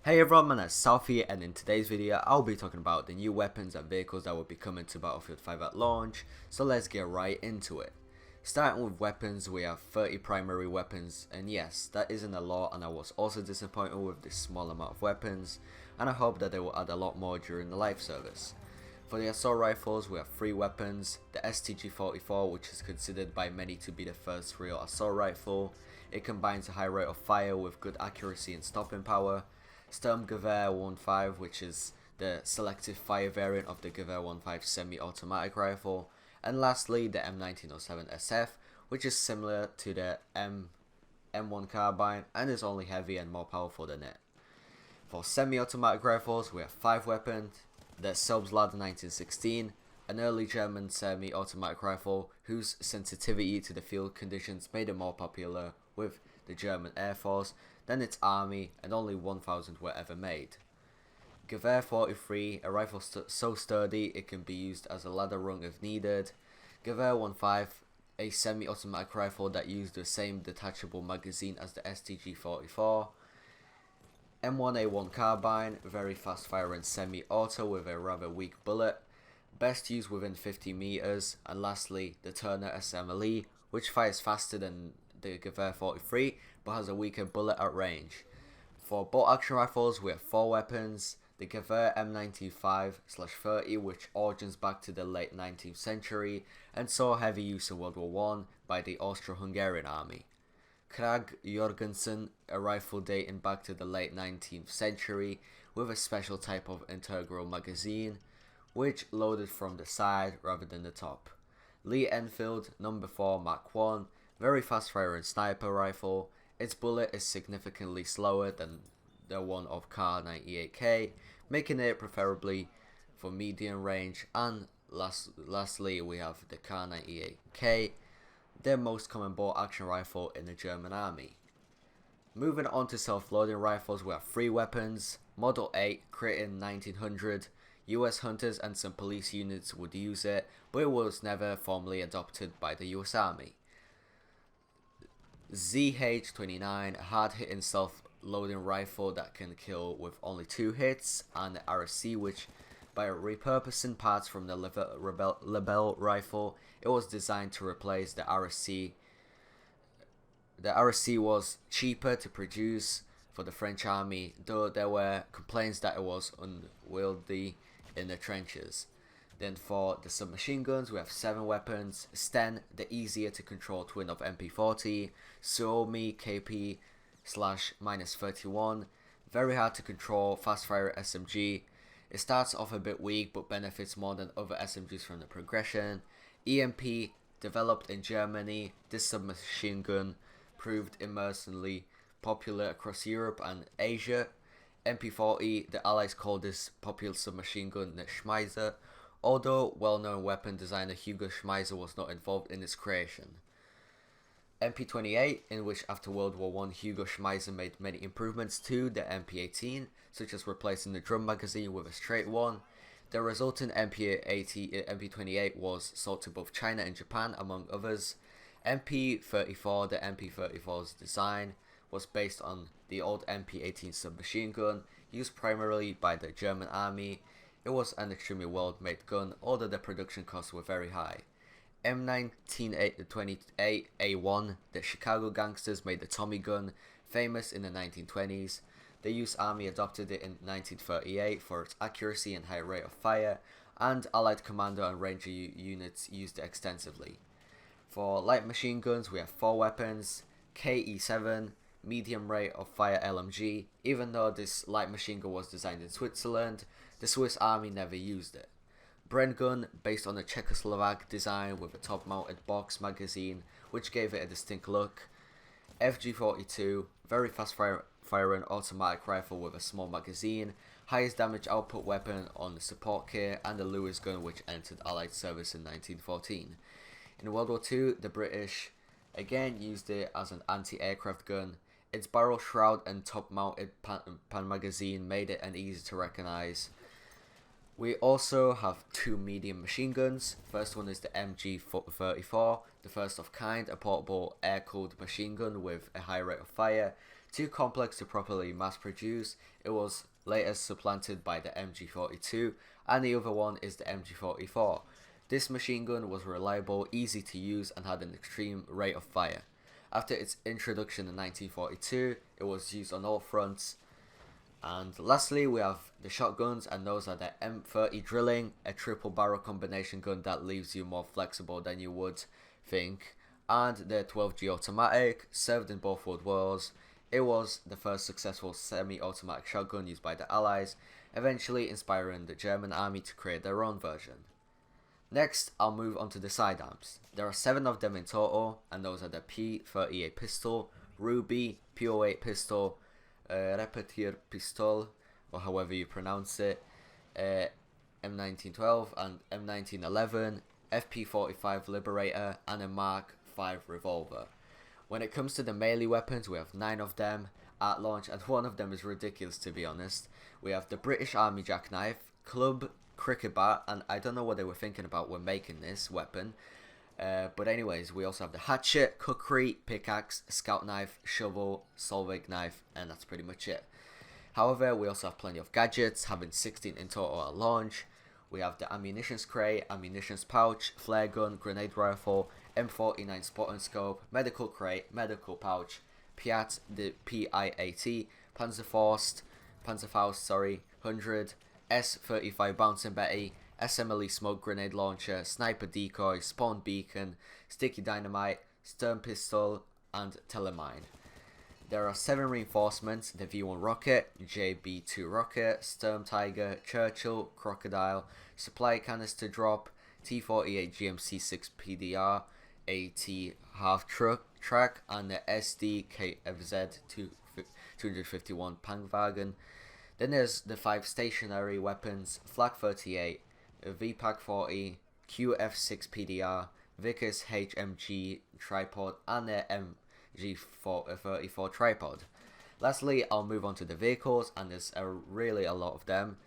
Hey everyone, my name is Southie, and in today's video I'll be talking about the new weapons and vehicles that will be coming to Battlefield 5 at launch, so let's get right into it. Starting with weapons, we have 30 primary weapons, and yes, that isn't a lot, and I was also disappointed with this small amount of weapons, and I hope that they will add a lot more during the live service. For the assault rifles, we have 3 weapons: the STG-44, which is considered by many to be the first real assault rifle. It combines a high rate of fire with good accuracy and stopping power. Sturmgewehr 1.5, which is the selective fire variant of the Gewehr 1.5 semi-automatic rifle, and lastly the M1907 SF, which is similar to the M1 carbine and is only heavy and more powerful than it. For semi-automatic rifles, we have 5 weapons: the Selbstlade 1916, an early German semi-automatic rifle whose sensitivity to the field conditions made it more popular with the German Air Force than its army, and only 1,000 were ever made. Gewehr 43, a rifle so sturdy it can be used as a ladder rung if needed. Gewehr 1.5, a semi-automatic rifle that used the same detachable magazine as the STG-44. M1A1 carbine, very fast firing semi-auto with a rather weak bullet, best used within 50 meters. And lastly, the Turner SMLE, which fires faster than the Gewehr 43 but has a weaker bullet at range. For bolt action rifles, we have 4 weapons: the Gewehr M95/30, which origins back to the late 19th century and saw heavy use in World War I by the Austro-Hungarian army. Krag Jorgensen, a rifle dating back to the late 19th century with a special type of integral magazine, which loaded from the side rather than the top. Lee Enfield No. 4 Mark 1, very fast firing sniper rifle. Its bullet is significantly slower than the one of Kar98K, making it preferably for medium range. And lastly, we have the Kar98K, the most common bolt action rifle in the German army. Moving on to self-loading rifles, we have 3 weapons: Model 8, created in 1900. US hunters and some police units would use it, but it was never formally adopted by the US Army. ZH-29, a hard-hitting self-loading rifle that can kill with only 2 hits, and the RSC, which by repurposing parts from the Lebel rifle, it was designed to replace the RSC. The RSC was cheaper to produce for the French army, though there were complaints that it was unwieldy in the trenches. Then for the submachine guns, we have 7 weapons: Sten, the easier to control twin of MP40, Suomi KP/-31, very hard to control, fast fire SMG. It starts off a bit weak but benefits more than other SMGs from the progression. EMP, developed in Germany, this submachine gun proved immensely popular across Europe and Asia. MP40, the Allies called this popular submachine gun the Schmeiser, although well-known weapon designer Hugo Schmeiser was not involved in its creation. MP28, in which after World War I Hugo Schmeiser made many improvements to the MP18, such as replacing the drum magazine with a straight one. The resultant MP28 was sold to both China and Japan, among others. MP34, the MP34's design was based on the old MP18 submachine gun, used primarily by the German army. It was an extremely well-made gun, although the production costs were very high. M1928A1, the Chicago gangsters made the Tommy gun, famous in the 1920s. The US Army adopted it in 1938 for its accuracy and high rate of fire, and Allied Commando and Ranger units used it extensively. For light machine guns, we have 4 weapons: KE7, medium rate of fire LMG. Even though this light machine gun was designed in Switzerland, the Swiss Army never used it. Bren gun, based on a Czechoslovak design with a top-mounted box magazine, which gave it a distinct look. FG42, very fast firing automatic rifle with a small magazine, highest damage output weapon on the support kit, and the Lewis gun, which entered Allied service in 1914. In World War II, the British again used it as an anti-aircraft gun. Its barrel shroud and top-mounted pan magazine made it an easy to recognize We also have two medium machine guns. First one is the MG34, the first of kind, a portable air-cooled machine gun with a high rate of fire. Too complex to properly mass produce, it was later supplanted by the MG42, and the other one is the MG44. This machine gun was reliable, easy to use, and had an extreme rate of fire. After its introduction in 1942, it was used on all fronts. And lastly, we have the shotguns, and those are the M30 drilling, a triple barrel combination gun that leaves you more flexible than you would think, and the 12G automatic, served in both world wars. It was the first successful semi-automatic shotgun used by the Allies, eventually inspiring the German army to create their own version. Next, I'll move on to the sidearms. There are 7 of them in total, and those are the P38 pistol, Ruby, P08 pistol, Repetir pistol, or however you pronounce it, M1912 and M1911, FP45 Liberator, and a Mark 5 revolver. When it comes to the melee weapons, we have 9 of them at launch, and one of them is ridiculous, to be honest. We have the British Army jackknife, club, cricket bat, and I don't know what they were thinking about when making this weapon. But anyways, we also have the hatchet, kukri, pickaxe, scout knife, shovel, solvig knife, and that's pretty much it. However, we also have plenty of gadgets, having 16 in total at launch. We have the ammunitions crate, ammunitions pouch, flare gun, grenade rifle, M49 spot and scope, medical crate, medical pouch, Piat, the PIAT, Panzerfaust, 100, S35 bouncing Betty, SMLE smoke grenade launcher, sniper decoy, spawn beacon, sticky dynamite, stern pistol, and telemine. There are 7 reinforcements: the V1 rocket, JB2 rocket, Sturm Tiger, Churchill, Crocodile, supply canister drop, T48 GMC6 PDR, AT half track, and the SDKFZ 251 Pangwagen. Then there's the 5 stationary weapons: Flak 38, VPAC 40, QF6 PDR, Vickers HMG tripod, and the MG34 tripod. Lastly, I'll move on to the vehicles, and there's really a lot of them,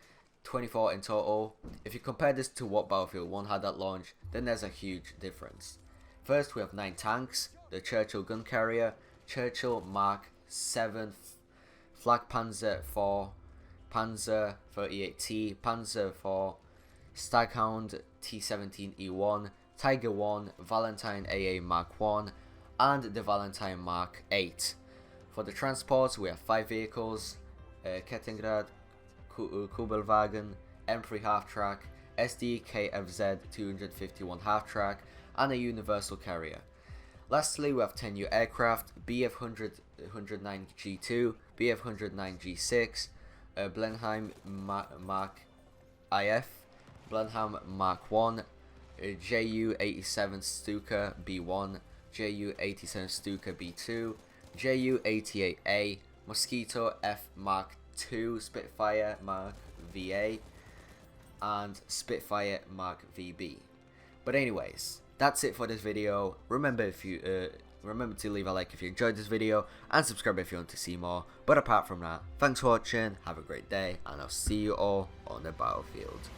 24 in total. If you compare this to what Battlefield 1 had at launch, then there's a huge difference. First, we have 9 tanks: the Churchill gun carrier, Churchill Mark 7, Flak Panzer 4, Panzer 38T, Panzer 4, Staghound T17E1, Tiger 1, Valentine AA Mark 1, and the Valentine Mark 8. For the transports, we have 5 vehicles: Kettengrad, Kubelwagen, M3 half-track, SDKFZ 251 half-track, and a universal carrier. Lastly, we have 10 new aircraft: BF-109G2, BF-109G6, Blenheim Mark IF, Blenheim Mark 1, Ju-87 Stuka B1, Ju-87 Stuka B2, Ju-88A, Mosquito F Mark 2, Spitfire Mark VA, and Spitfire Mark VB. But anyways, that's it for this video. Remember to leave a like if you enjoyed this video, and subscribe if you want to see more. But apart from that, thanks for watching, have a great day, and I'll see you all on the battlefield.